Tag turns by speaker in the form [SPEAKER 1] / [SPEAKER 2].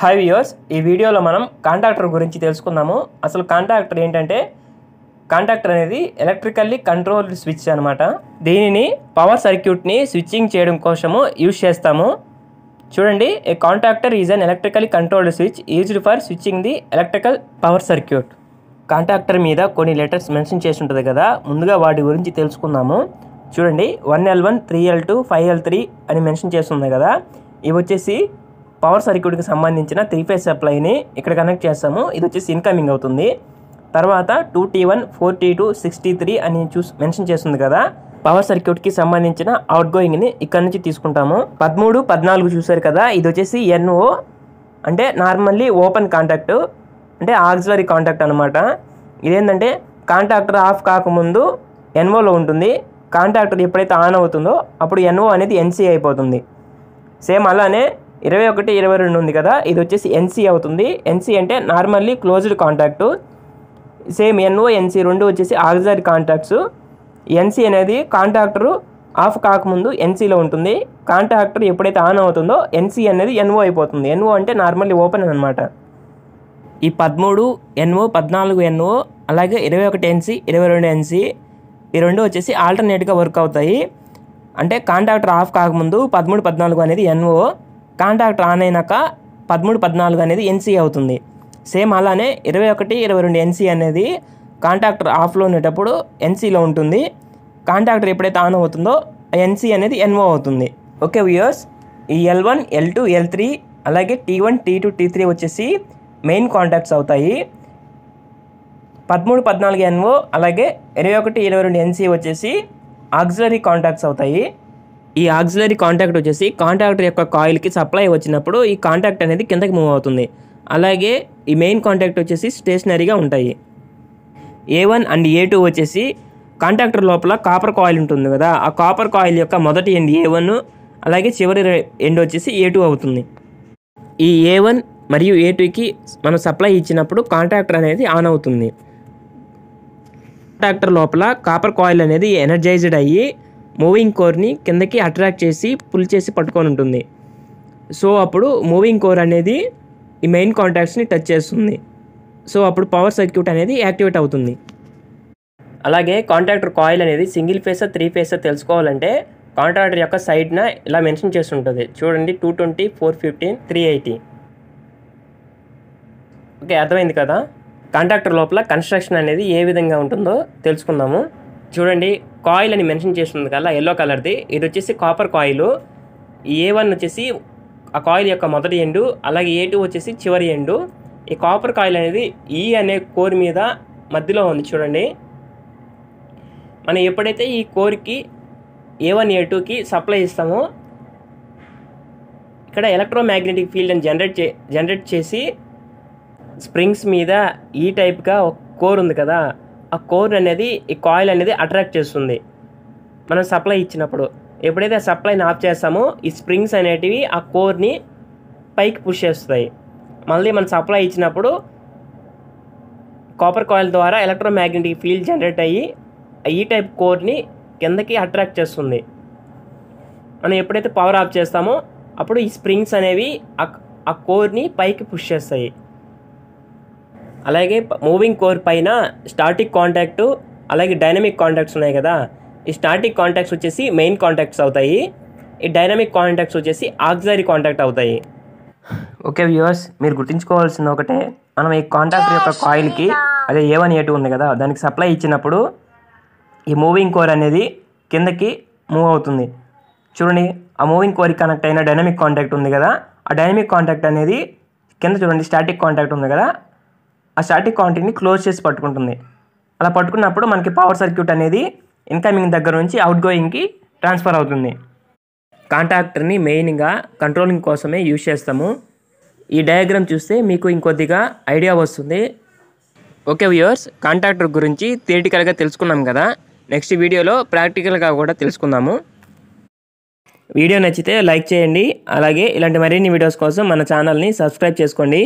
[SPEAKER 1] Hi viewers, ఈ వీడియోలో మనం కాంటాక్టర్ గురించి తెలుసుకుందాము. అసలు కాంటాక్టర్ ఏంటంటే, కాంటాక్టర్ అనేది ఎలక్ట్రికల్లీ కంట్రోల్డ్ స్విచ్ అనమాట. దీనిని పవర్ సర్క్యూట్ని స్విచ్చింగ్ చేయడం కోసము యూజ్ చేస్తాము. చూడండి, a contactor is an electrically controlled switch used for switching the electrical power circuit. Contactor మీద కొన్ని లెటర్స్ మెన్షన్ చేసి ఉంటుంది కదా, ముందుగా వాటి గురించి తెలుసుకుందాము. చూడండి, 1L1, 3L2, 5L3 అని మెన్షన్ చేస్తుంది కదా. ఇవి వచ్చేసి పవర్ సర్క్యూట్కి సంబంధించిన 3-phase సప్లైని ఇక్కడ కనెక్ట్ చేస్తాము. ఇది వచ్చేసి ఇన్కమింగ్ అవుతుంది. తర్వాత 2T1, 4T2, 6T3 అని మెన్షన్ చేస్తుంది కదా, పవర్ సర్క్యూట్కి సంబంధించిన అవుట్ గోయింగ్ని ఇక్కడ నుంచి తీసుకుంటాము. 13, 14 చూసారు కదా, ఇది వచ్చేసి NO అంటే నార్మల్లీ ఓపెన్ కాంటాక్ట్, అంటే ఆక్సిలరీ కాంటాక్ట్ అనమాట. ఇదేంటంటే కాంటాక్టర్ ఆఫ్ కాకముందు NOలో ఉంటుంది. కాంటాక్టర్ ఎప్పుడైతే ఆన్ అవుతుందో అప్పుడు NO అనేది NC అయిపోతుంది. సేమ్ అలానే 21, 22 ఉంది కదా, ఇది వచ్చేసి NC అవుతుంది. NC అంటే normally closed contact. Same NO, NC రెండు వచ్చేసి ఆక్సిలరీ కాంటాక్ట్స్. NC అనేది కాంటాక్టర్ ఆఫ్ కాకముందు NCలో ఉంటుంది. కాంటాక్టర్ ఎప్పుడైతే ఆన్ అవుతుందో NC అనేది NO అయిపోతుంది. NO అంటే నార్మల్లీ ఓపెన్ అనమాట. ఈ 13 NO, 14 NO, అలాగే 21 NC, 22 NC ఈ రెండు వచ్చేసి ఆల్టర్నేట్గా వర్క్ అవుతాయి. అంటే కాంటాక్టర్ ఆఫ్ కాకముందు 13, 14 అనేది NO, కాంటాక్టర్ ఆన్ అయినాక 13, 14 అనేది NC అవుతుంది. సేమ్ అలానే 21, 22 NC అనేది కాంటాక్టర్ ఆఫ్లో ఉండేటప్పుడు NCలో ఉంటుంది. కాంటాక్టర్ ఎప్పుడైతే ఆన్ అవుతుందో NC అనేది NO అవుతుంది. ఓకే వ్యూయర్స్, ఈ L1, L2, L3 అలాగే T1, T2, T3 వచ్చేసి మెయిన్ కాంటాక్ట్స్ అవుతాయి. 13, 14 NO అలాగే 21, 22 NC వచ్చేసి ఆక్సిలరీ కాంటాక్ట్స్ అవుతాయి. ఈ ఆక్సిలరీ కాంటాక్ట్ వచ్చేసి కాంటాక్టర్ యొక్క కాయిల్కి సప్లై వచ్చినప్పుడు ఈ కాంటాక్ట్ అనేది కిందకి మూవ్ అవుతుంది. అలాగే ఈ మెయిన్ కాంటాక్ట్ వచ్చేసి స్టేషనరీగా ఉంటాయి. A1 అండ్ A2 వచ్చేసి కాంటాక్టర్ లోపల కాపర్ కాయిల్ ఉంటుంది కదా, ఆ కాపర్ కాయిల్ యొక్క మొదటి ఎండ్ A1 అలాగే చివరి ఎండ్ వచ్చేసి A2 అవుతుంది. ఈ A1 మరియు A2కి మనం సప్లై ఇచ్చినప్పుడు కాంటాక్టర్ అనేది ఆన్ అవుతుంది. కాంటాక్టర్ లోపల కాపర్ కాయిల్ అనేది ఎనర్జైజ్డ్ అయ్యి మూవింగ్ కోర్ని కిందకి అట్రాక్ట్ చేసి పుల్ చేసి పట్టుకొని ఉంటుంది. సో అప్పుడు మూవింగ్ కోర్ అనేది ఈ మెయిన్ కాంటాక్ట్స్ని టచ్ చేస్తుంది. సో అప్పుడు పవర్ సర్క్యూట్ అనేది యాక్టివేట్ అవుతుంది. అలాగే కాంటాక్టర్ కాయిల్ అనేది సింగిల్ ఫేసా 3 ఫేసా తెలుసుకోవాలంటే కాంటాక్టర్ యొక్క సైడ్న ఇలా మెన్షన్ చేసి ఉంటుంది. చూడండి, 220, 415, 380. ఓకే, అర్థమైంది కదా. కాంటాక్టర్ లోపల కన్స్ట్రక్షన్ అనేది ఏ విధంగా ఉంటుందో తెలుసుకుందాము. చూడండి, కాయిల్ అని మెన్షన్ చేస్తుంది కదా ఎల్లో కలర్ది, ఇది వచ్చేసి కాపర్ కాయిల్. ఈ A1 వచ్చేసి ఆ కాయిల్ యొక్క మొదటి ఎండు, అలాగే A2 వచ్చేసి చివరి ఎండు. ఈ కాపర్ కాయిల్ అనేది E అనే కోర్ మీద మధ్యలో ఉంది. చూడండి, మనం ఎప్పుడైతే ఈ కోర్కి A1, A2కి సప్లై ఇస్తామో ఇక్కడ ఎలక్ట్రోమాగ్నెటిక్ ఫీల్డ్ని జనరేట్ చేసి స్ప్రింగ్స్ మీద ఈ టైప్గా ఒక కోర్ ఉంది కదా, ఆ కోర్ అనేది ఈ కాయిల్ అనేది అట్రాక్ట్ చేస్తుంది మనం సప్లై ఇచ్చినప్పుడు. ఎప్పుడైతే సప్లైని ఆఫ్ చేస్తామో ఈ స్ప్రింగ్స్ అనేటివి ఆ కోర్ని పైకి పుష్ చేస్తాయి. మళ్ళీ మనం సప్లై ఇచ్చినప్పుడు కాపర్ కాయిల్ ద్వారా ఎలక్ట్రోమాగ్నెటిక్ ఫీల్డ్ జనరేట్ అయ్యి ఈ టైప్ కోర్ని కిందకి అట్రాక్ట్ చేస్తుంది. మనం ఎప్పుడైతే పవర్ ఆఫ్ చేస్తామో అప్పుడు ఈ స్ప్రింగ్స్ అనేవి ఆ కోర్ని పైకి పుష్ చేస్తాయి. అలాగే మూవింగ్ కోర్ పైన స్టాటిక్ కాంటాక్టు అలాగే డైనమిక్ కాంటాక్ట్స్ ఉన్నాయి కదా, ఈ స్టాటిక్ కాంటాక్ట్స్ వచ్చేసి మెయిన్ కాంటాక్ట్స్ అవుతాయి. ఈ డైనమిక్ కాంటాక్ట్స్ వచ్చేసి ఆక్సిలరీ కాంటాక్ట్ అవుతాయి. ఓకే వ్యూయర్స్, మీరు గుర్తుంచుకోవాల్సింది ఒకటే, మనం ఈ కాంటాక్టర్ యొక్క కాయిల్కి అదే A1, A2 ఉంది కదా, దానికి సప్లై ఇచ్చినప్పుడు ఈ మూవింగ్ కోర్ అనేది కిందకి మూవ్ అవుతుంది. చూడండి, ఆ మూవింగ్ కోర్కి కనెక్ట్ అయిన డైనమిక్ కాంటాక్ట్ ఉంది కదా, ఆ డైనమిక్ కాంటాక్ట్ అనేది కింద చూడండి స్టాటిక్ కాంటాక్ట్ ఉంది కదా, ఆ స్టాటిక్ కాంటాక్ట్ని క్లోజ్ చేసి పట్టుకుంటుంది. అలా పట్టుకున్నప్పుడు మనకి పవర్ సర్క్యూట్ అనేది ఇన్కమింగ్ దగ్గర నుంచి అవుట్ గోయింగ్కి ట్రాన్స్ఫర్ అవుతుంది. కాంటాక్టర్ని మెయిన్గా కంట్రోలింగ్ కోసమే యూజ్ చేస్తాము. ఈ డయాగ్రామ్ చూస్తే మీకు ఇంకొద్దిగా ఐడియా వస్తుంది. ఓకే వ్యూయర్స్, కాంటాక్టర్ గురించి థియరిటికల్గా తెలుసుకున్నాం కదా, నెక్స్ట్ వీడియోలో ప్రాక్టికల్గా కూడా తెలుసుకుందాము. వీడియో నచ్చితే లైక్ చేయండి. అలాగే ఇలాంటి మరిన్ని వీడియోస్ కోసం మన ఛానల్ని సబ్స్క్రైబ్ చేసుకోండి.